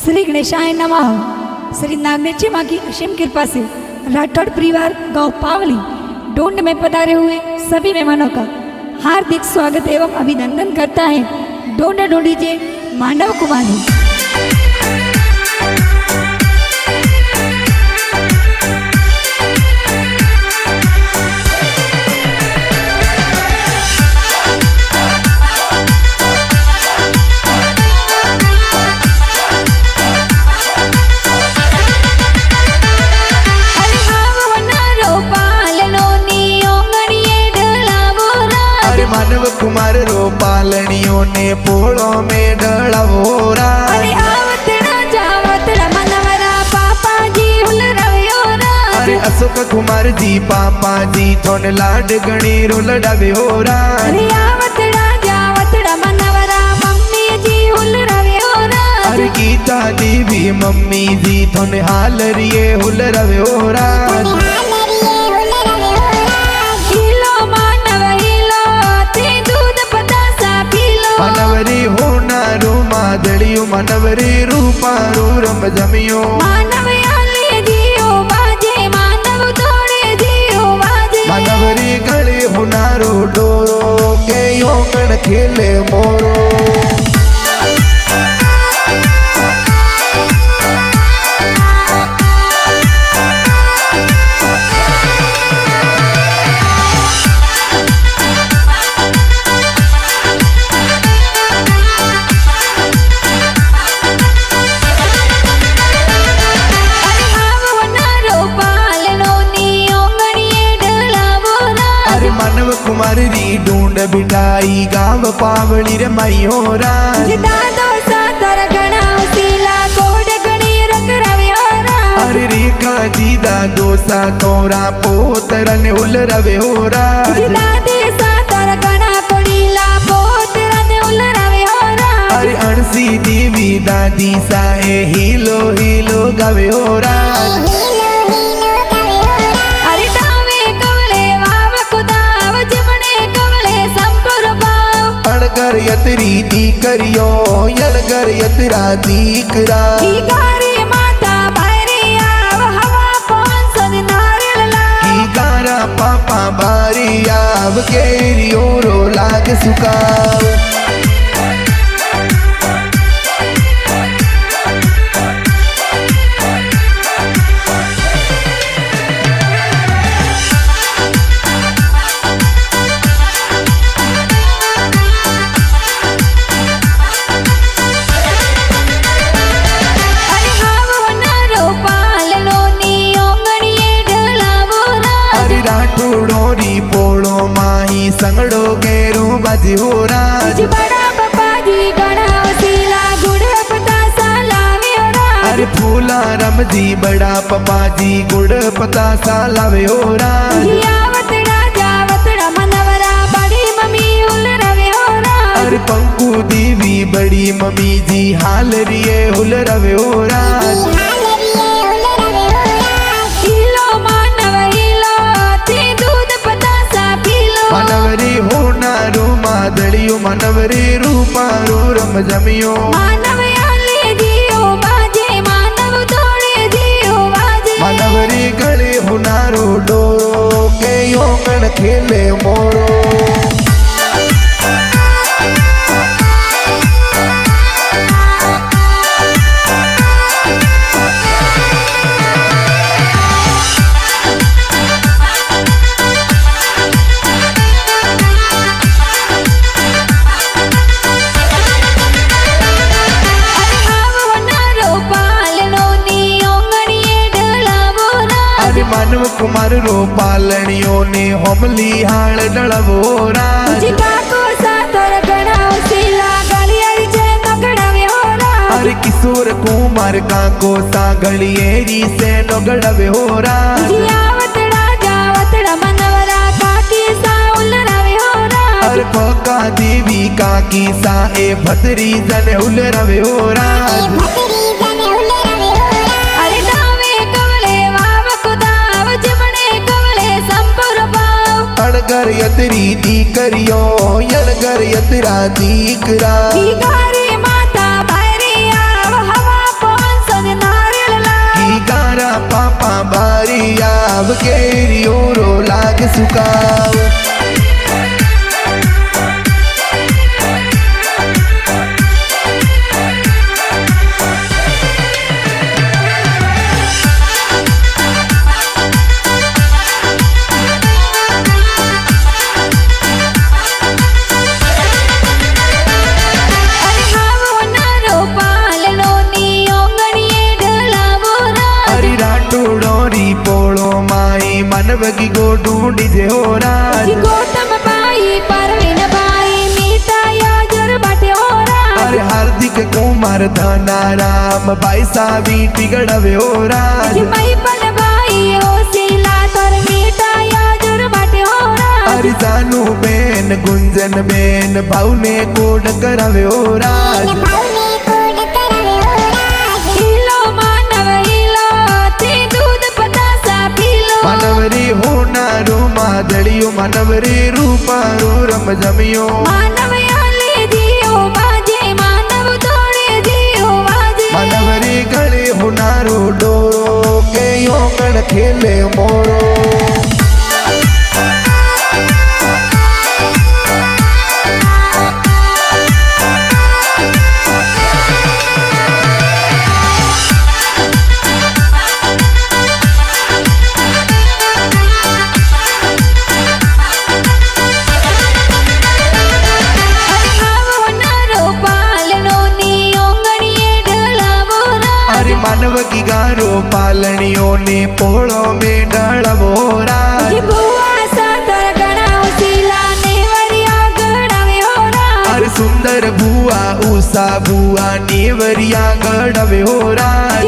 श्री गणेशाय नमः। श्री नागनेची माँ की असीम कृपा से राठौड़ परिवार गांव पावली डोंड में पधारे हुए सभी मेहमानों का हार्दिक स्वागत एवं अभिनंदन करता है डोंड डोडीजे मांडव कुमारी। मानव कुमार रो पालनियों ने पोड़ो में डळवोरा अरे आवतड़ा जावतड़ा मनवरा पापा जी हुल रव्योरा। अरे अशोक कुमार जी पापा जी थोन लाड गणी रोल डव्योरा। अरे आवतड़ा जावतड़ा मनवरा मम्मी जी हुल रव्योरा। अरे गीता देवी मम्मी जी थोन हाल रिए हुल रव्योरा। मनवरी होनारू मादड़ियो मनवरी रूपारू रम जमियो मानव आले जियो बाजे मानव तोड़े जियो बाजे। मनवरी गले होनारू डोरो के योगण खेले मोरो। कुमार री ढूंढ बिठाई गाव पावली रे मयोरा। दादो सातर गणा उसीला कोड गणी रंग रव्योरा। अरे रेखा जी दादो सा तोरा पोतरन उल रव्योरा। दादी सातर गणा कोडीला पोतरन उल रव्योरा। अरे अणसी देवी दादी साए हीलो हीलो गव्योरा। अणगर यतरी दीकरियो यणगर यतरा दीकरा। गारी माता बारिया हवा पवन सद नारियला। गारा पापा बारिया केरियो रो लाग सुकाव। राठौड़ोरी पोड़ो माही संगड़ो गेरू बजोरा। बड़ा पापा जी गणा वसीला गुड़ पता साला व्योरा। अरे फूला रम जी बड़ा पापा जी गुड़ पता साला व्योरा। आवतड़ा जावतड़ा मनवरा बड़ी मम्मी हुल रव्योरा। अरे पंकु देवी बड़ी मम्मी जी हाल रिए हुल रव्योरा। मनवरी होनारू मादड़ियो मनवरी रूपारू रम जमियो मानव आले जियो बाजे मानव तोड़े जियो बाजे। मनवरी गले होनारू डोरो के योगण खेले मोरो। मानव कुमार रो पालनियों ने होमली हाल डळवोरा। अरे किशोर कुमार काको सा गलियेरी से नगड़व्योरा। अरे पका देवी काकी सा ए भतरी जन उल रव्योरा। अणगर यतरी दीकरियो यणगर यतरा दीकरा। गारी माता बारिया हवा बारी आव केरियो रो लाग सुकाव मनवगी गो ढूंढी जे हो राज गौतम भाई परवीन भाई मीता याजर बाटे हो राज अरे हार्दिक कुमार धनाराम भाई सावी टिगड़वे हो राज महिपल भाई हो सीला तर मीता याजर बाटे हो राज अरे जानू बेन गुंजन बेन भाऊ ने कोड करवे हो राज मनवरी होनारो मादड़ियो मनवरी रूपारो रम जमियो मानव आले दियो बाजे मानव तोड़े दियो बाजे मनवरी गले होनारो डोरो के योगण खेले मोरो मानव की गारो पालनियों ने पोड़ो में डालवो राज अरे सुंदर बुआ उषा बुआ नेवरिया गड़वे हो राज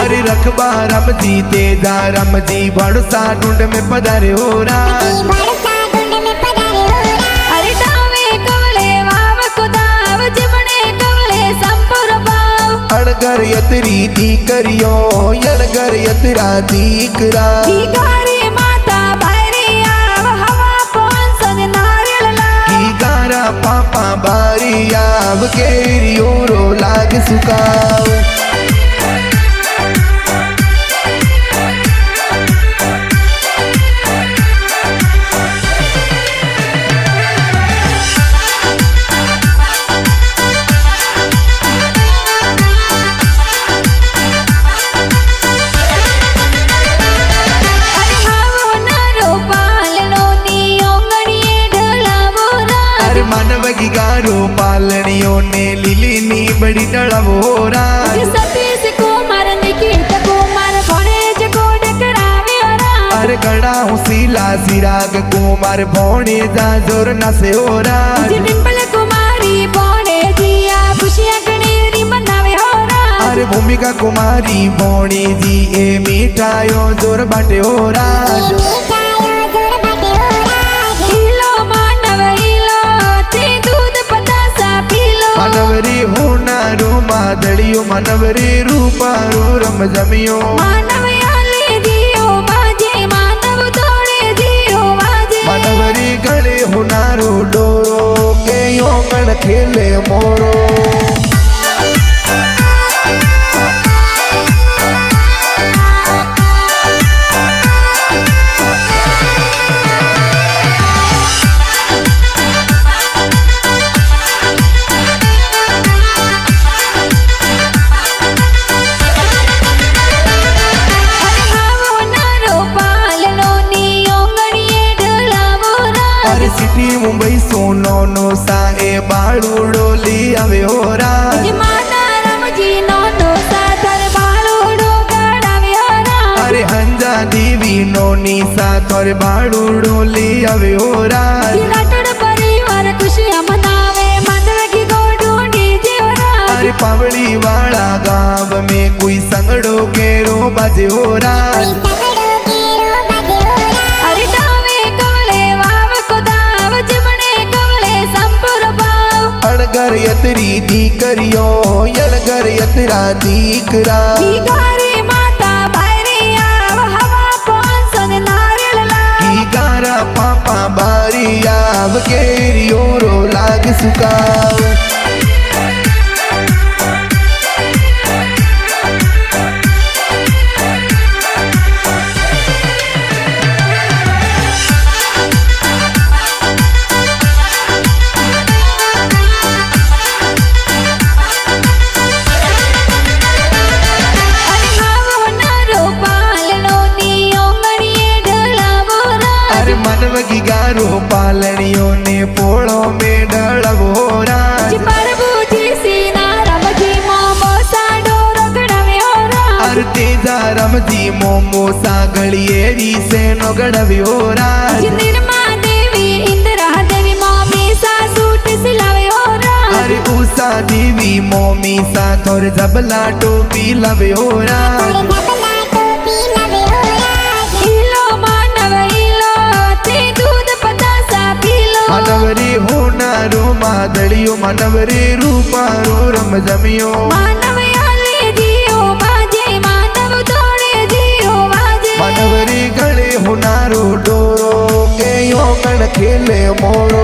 अरे रखबा रम जी तेजा रम जी बड़सा ढूंढ में पधारे हो राज अड़गर यतरी दी करियो यड़गर यतरा दीकरा माता भैरिया हवा पौंसन नारियल ला गारा पापा बारी आव केरियो रो लाग सुकाव मनवगी गारो पालनियों ने लीली नी बड़ी डड़वो राज सतीश कुमार निकित कुमार भणेज कोड करावे राज अरे गड़ा हूँ सीला सिराग कुमार भोणे जा जोर नसे हो राज डिम्पल कुमारी भोणे जिया खुशियां गणेरी मनावे हो राज अरे भूमिका कुमारी भोणे जी ए मिठायो जोर बाटे हो राज मनवरी होनारो मादड़ियो मनवरी रूपारो रम जमियो मानव आले दियो बाजे मानव तोड़े दियो बाजे मनवरी गले होनारो डोरो के योगण खेले मोरो सिटी मुंबई सोनो नो साए बाळूडो ली आवे हो राज माना राम जी नोनो साथर बाळूडो गड़ावे हो राज अरे हंजा देवी नोनी साथर बाळूडो ली आवे हो राज राठौड़ परिवार खुशियां मनावे मनवगी गो ढूंढी जे हो राज अरे पावड़ी वाला गांव में कोई संगड़ो केरो बाजे हो राज अड़गर यतरी दी करियो यड़गर यतरा दीकरा माता भैरिया हवा पौंसन नारियल ला गारा पापा बारी आव केरियो रो लाग सुकाव जी मोमो सागळियेरी से नो गड़व्यो राज निर्मा देवी इंदिरा देवी मम्मी सा सूट सिलावे हो राज अरे उषा देवी मोमी सा थोर जबला टोपी लव्यो राज हीलो मानव हीलो ते दूध पतासा पीलो मानवरे होनारो मादड़ियो मानवरे रूपारो रम जमियो मानव आले जियो बाजे मानव दौड़े जियो बाजे मानवरे गले होनारो डोरो के यो गण खेले मोरो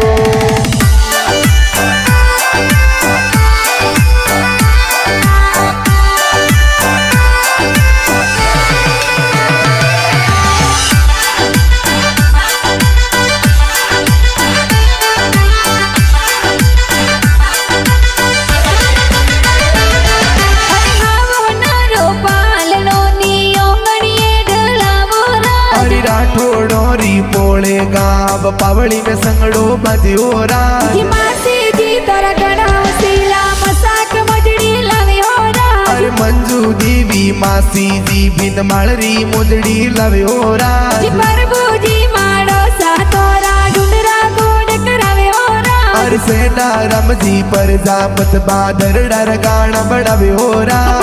राठोड़ोरी पोले गाव पावड़ी में संगड़ो बजो राज जी मासी जी तोरा गणाव सीला मसाक मजड़ी लवे हो राज अरे मंजू देवी मासी जी बिन मालरी मुजड़ी लवे हो राज जी प्रभु जी माड़ो सा तोरा ढूंढरा गोड़ करावे हो राज अरे सेना रम जी प्रजापत बादर डर गाना बड़ावे हो राज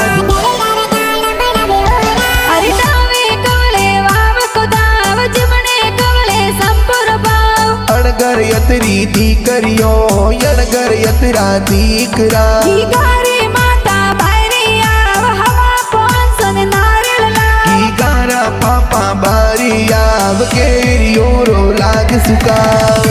अरे दावे कवले वाव को दाव जिमने कवले संपुर बाव अणगर यतरी दी करियो यणगर यतरा दीकरा जी गारे माता भारिया हवा पौंसन नारळला की गारा पापा बारिया केरियो रो लाग सुकाव